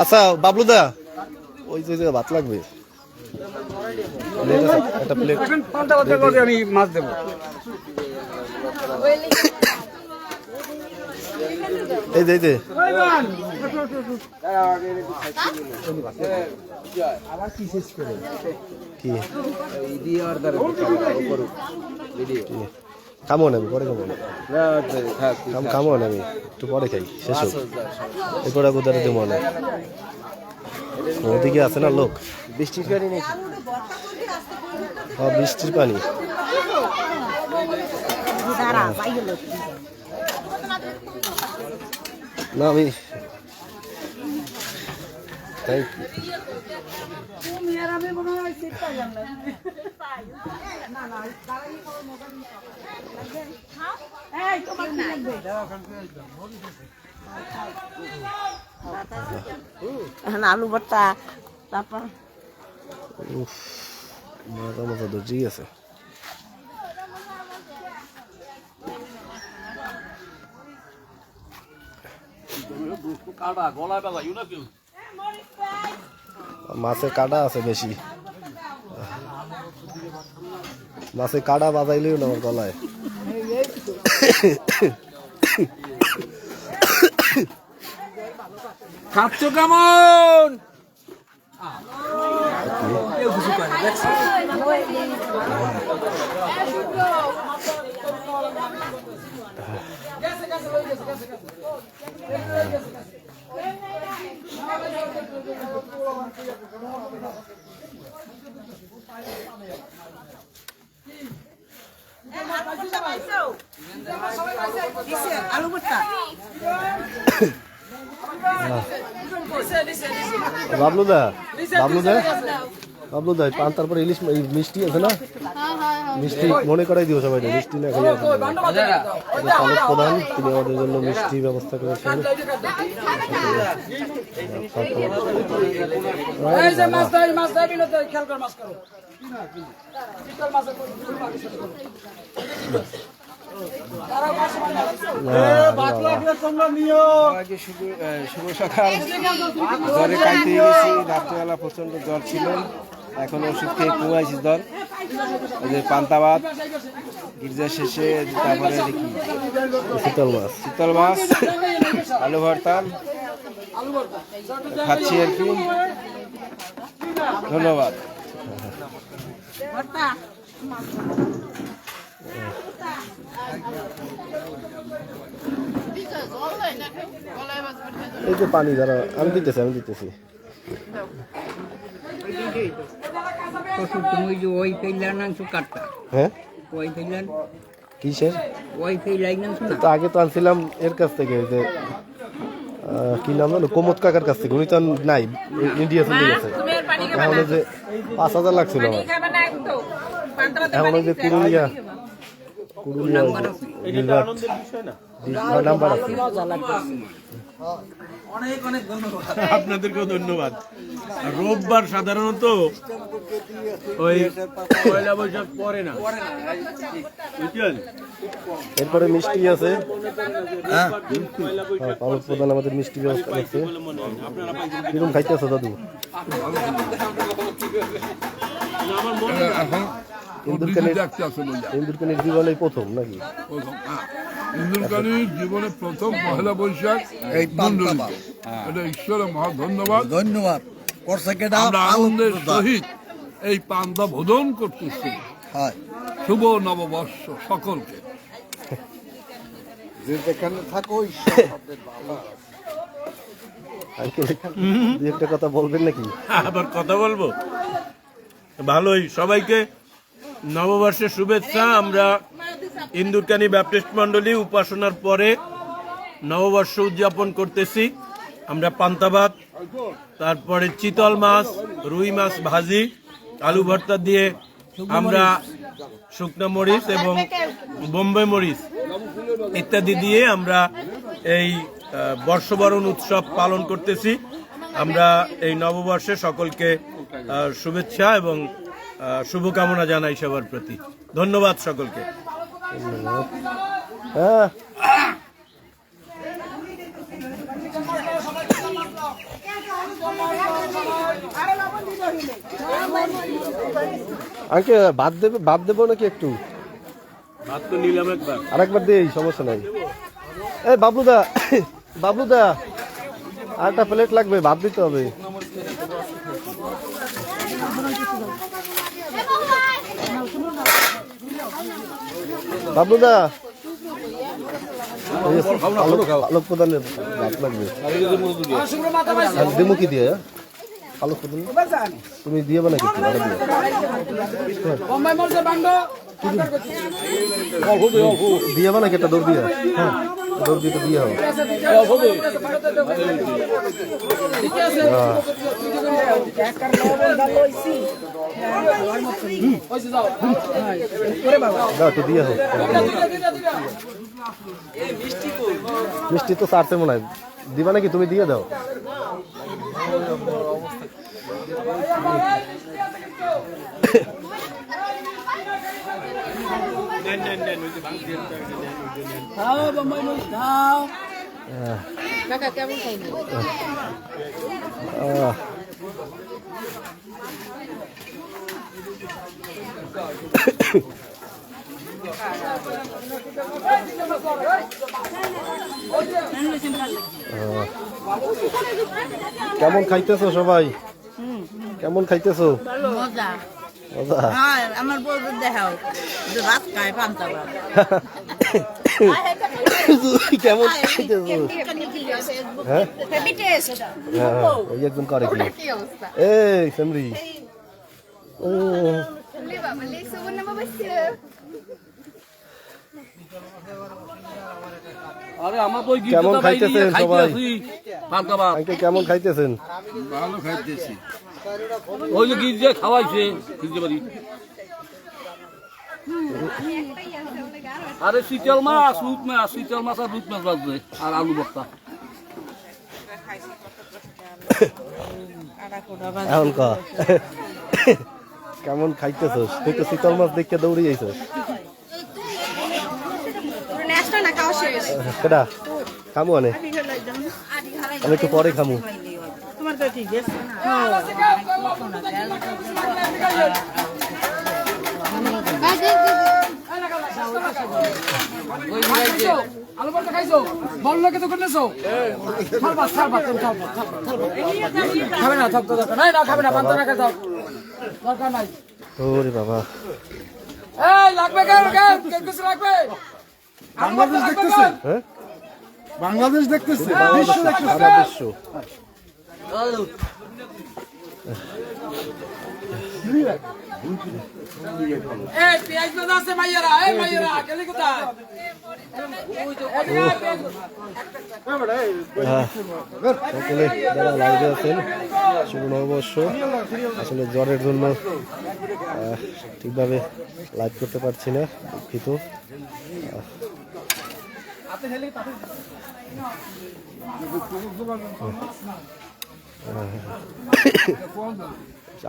আচ্ছা বাবলুদা, ওই যে ভাত লাগবে একটা প্লেট। আমি মাছ দেবো। এই যে খামো না, আমি পরে খামো না, আমি একটু পরে খাই, শেষ হোক এরপরে কোথায় দেবো না। ওদিকে আছে না লোক, বৃষ্টির পানি নাকি? হ্যাঁ বৃষ্টির পানি। না আমি থ্যাংক ইউ। আলু ভর্তা, তারপর মজা দর্জি আছে। মাছে কাটা আছে বেশি, মাছে কাটা বাজাইলেও না আমার গলায়। খাচ্ছ কেমন? আলু ভর্তা বাবলুদা পান্তার পরে ইলিশ মিষ্টি আছে না, মিষ্টি মনে করাই দিও সবাই, মিষ্টি না খেলে পালক প্রধান, তিনি আমাদের জন্য মিষ্টি ব্যবস্থা করেছেন। শুভ সকাল। জ্বরে কাইতে গেছি, রাত্রেবেলা প্রচন্ড জ্বর ছিল, এখন ওষুধ খেয়ে কমাইছি জ্বর। ওই যে পান্তা ভাত গির্জা শেষে, তারপরে দেখি শীতল মাছ আলু ভর্তা খাচ্ছি আর কি। ধন্যবাদ। এই যে পানি যারা আমি দিতেছি হ্যাঁ কিসের তো আগে তো আনছিলাম এর কাছ থেকে, যে কি নাম জানো, কোমদ কাকার কাছ থেকে, উনি তো নাই, ইন্ডিয়া চলে গেছে। এখন যে 5,000 লাগছিল আমার, এখন যে পুরুলিয়া নাম্বার আছে। অনেক অনেক ধন্যবাদ, আপনাদেরকেও ধন্যবাদ। রোববার সাধারণত ওই পয়লা বৈশাখ পরে না, এরপরে মিষ্টি আছে, পালক প্রধান আমাদের মিষ্টি ব্যবস্থা আছে। কিরকম খাইতে আছে দাদু? ইন্দুরকানির জীবনে প্রথম নাকি? ইন্দুরকানির জীবনে প্রথম পহেলা বৈশাখ এই এটা ঈশ্বরের মহা ধন্যবাদ। আমরা আনন্দের সহিত এই পান্তা ভোজন করতেছি। শুভ নববর্ষ সকলকে। একটা কথা বলবেন নাকি? আবার কথা বলবো? ভালোই, সবাইকে নববর্ষের শুভেচ্ছা। আমরা ইন্দুরকানি ব্যাপটিস্ট মন্ডলী উপাসনার পরে নববর্ষ উদযাপন করতেছি। আমরা পান্তা ভাত, তারপরে চিতল মাছ, রুই মাছ ভাজি, আলু ভর্তা দিয়ে আমরা শুকনো মরিচ এবং বোম্বে মরিচ ইত্যাদি দিয়ে আমরা এই বর্ষবরণ উৎসব পালন করতেছি। আমরা এই নববর্ষে সকলকে শুভেচ্ছা এবং শুভকামনা জানাই সবার প্রতি। ধন্যবাদ সকলকে। হ্যাঁ আঙ্কে ভাত দেবো নাকি একটু? ভাত তো নিলাম একবার, আরেকবার দেই, সমস্যা নাই। এই বাবলুদা আরেকটা প্লেট লাগবে, ভাত দিতে হবে। বাবলুদা আলোক প্রধানের ভাত লাগবে। দেবো কি দিয়ে? আলোক প্রধান তুমি দিয়ে নাকি? দিয়ে নাকি একটা দৌড় দিয়ে? হ্যাঁ দৌড় দিয়ে তো দিয়ে হবে। একটু দিয়ে হোক। মিষ্টি তো চারটে মনে হয়, দিবা নাকি? তুমি দিয়ে দাও। কেমন খাইতেছো সবাই? কেমন খাইতেছো? মজা মজা। আমার বউদের দেখা রাত খায় পান্তা ভাত। কেমন খাইতেছো? হ্যাঁ ওই একজন করে কি? এই সেমরি কেমন খাইতেছেন সবাই? কেমন খাইতেছেন? ভালো খাইতেছি। ওই যে গির্জে খাওয়াইছে গির্জে বাড়ি। আরে শীতল মাছ, শীতল মাছ আর রুট মাছ বাজবে আর আলু ভর্তা। এখন কেমন খাইতেছস? তুই তো শীতল মাছ দেখে দৌড়ে যাইছস। কেডা খামু? আনে আমি একটু পরে খামু। তোমার তো ঠিক আছে। আলু ভর্তা খাইছো? বললো কে তো করলেছো? খাবে না, থাক তো দরকার নাই। না খাবে না, পান্তা না খাও, দরকার নাই। ওরে বাবা, এই লাগবে কেন? কিছু লাগবে? বাংলাদেশ দেখতেছে, হ্যাঁ বাংলাদেশ দেখতেছে, সারা বিশ্ব। এই পেঁয়াজ ভাজা আছে মাইয়ারা, এই মাইয়ারা গেলি কোথায়? সকলে যারা লাইভে আছেন, শুভ নববর্ষ। আসলে জ্বরের জন্য ঠিকভাবে লাইভ করতে পারছি না, দুঃখিত।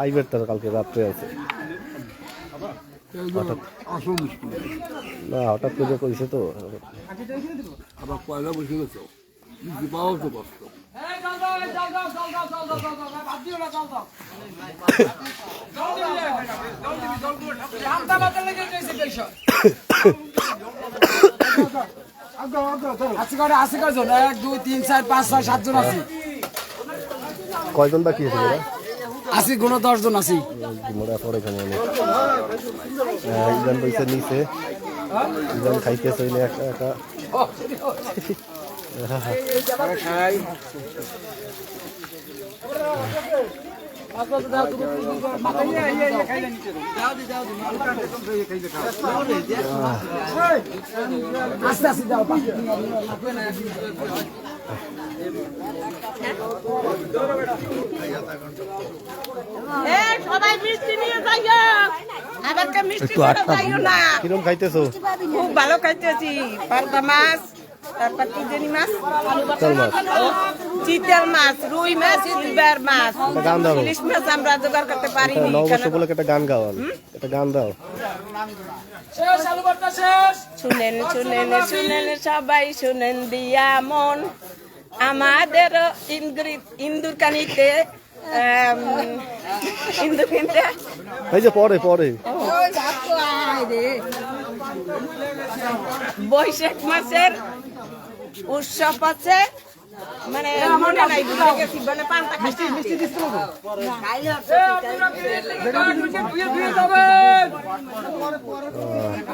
আইবের তার কালকে রাত্রে আছে আসল মুশকিল। না, হঠাৎ করে কইছে তো। আবার পয়লা বসে গেছে, পাওয়া তো কষ্ট। আসি কয়জন? 1 2 3 4 5 6 7 জন আছি। কয়জন বাকি আছে ওরা? আসি গুণ 10 জন আছি। মোড়া পরে এখানে অনেক ইজান পয়সা নিছে, ইজান খাইতেছে না একা একা। আস্তে আস্তে যাও। সবাই মিষ্টি নিয়ে যাইও, আমাকে মিষ্টি একটু আটটা। কিরম খাইতেছো? খুব ভালো খাইতেছি। পান্তা মাছ, তারপর কি জানি মাছ চিতল মাছ চিতল মাছ রুই মাছ সিলভার মাছ একটা গান দাও ইলিশ মাছ আমরা জোগাড় করতে পারিনি নববর্ষ বলে একটা গান গাও একটা গান দাও শুনেন শুনেন শুনেন সবাই শুনেন দিয়া মন আমাদের ইন্দুরকানিতে ইন্দুরকানিতে এই যে পরে পরে বৈশাখ মাসের উৎসব আছে মানে মনে নাই ভুলে গেছি মানে পান্তা মিষ্টি মিষ্টি দিতে হবে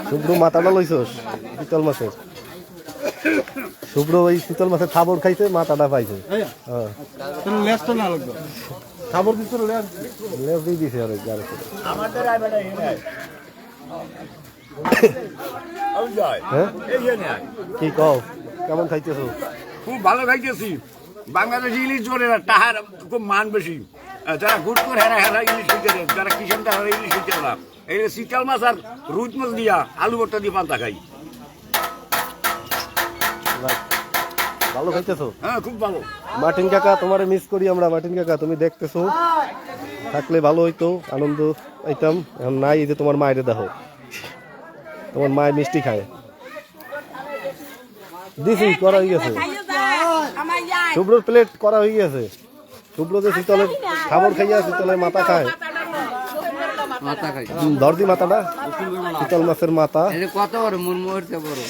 শুভ্র মাথাটা লইছস শীতল মাছের শুভ্র ওই শীতল মাছের থাবর খাইছে মাথাটা পাইছে লেজটা না লাগবে খাবার দিতে লেজ দিয়ে দিছে আর যার হ্যাঁ কি কও কেমন খাইতেছো খুব ভালো খাইতেছি বাংলাদেশি ইলিশ ধরে না তাহার খুব মান বেশি যারা গুড় হেরা হেরা ইলিশ হইতে যারা কিষান তাহারা ইলিশ হইতে না এই শীতল মাছ আর রুট মাছ দিয়া আলু ভর্তা দিয়ে পান্তা খাই ভালো খাইতেছো হ্যাঁ খুব ভালো মার্টিন কাকা তোমারে মিস করি আমরা মার্টিন কাকা তুমি দেখতেছো থাকলে ভালো হইতো আনন্দ পাইতাম এখন নাই এই যে তোমার মায়ের দেখো তোমার মায়ের মিষ্টি খায় দিছি করা হয়ে গেছে শুভ্রর প্লেট করা হয়ে গেছে শুভ্র যে শীতলের খাবার খাইয়া শীতলের মাথা খায় ধরদি মাথাটা শীতল মাছের মাথা কত বড় মুরমুহূর্তে বড়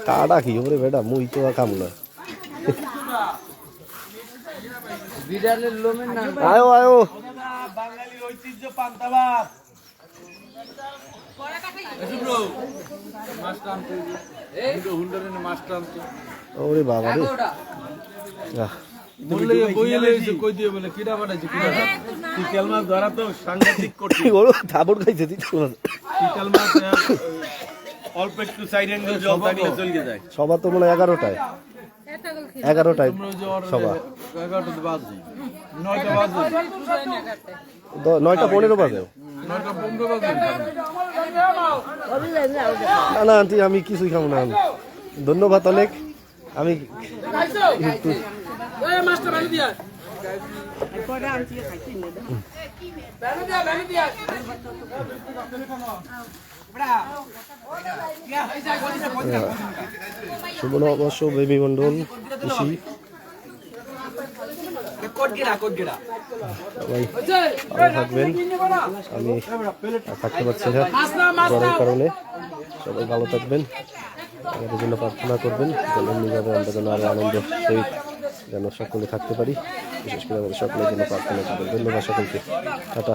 কাটা কি ওরে বেটা মুই তো খাম না বিড়ালের লোমের না আয়ো আয়ো বাঙালির ঐতিহ্য পান্তা ভাত ওরে বাবা রে আহ, শীতল মাছ ধরা তো সাংঘাতিক কঠিন ওরে থাবড় খাইছে শীতল মাছ শীতল মাছ অল্প একটু সাইড অ্যাঙ্গেল জল থাকলে চলে যায় সবার তো মনে হয় 11টায় সবার 9:15 বাজে না না আন্টি আমি কিছুই খাবো না ধন্যবাদ অনেক আমি একটু শুভ নববর্ষ বেবি মন্ডল খুশি সবাই ভালো থাকবেন আমি থাকতে পারছি না জ্বরের কারণে সবাই ভালো থাকবেন আমাদের জন্য প্রার্থনা করবেন যেন নিজেদের আমরা যেন আরো আনন্দ সহিত যেন সকলে থাকতে পারি বিশেষ করে আমাদের সকলের জন্য প্রার্থনা করবেন ধন্যবাদ সকলকে টাটা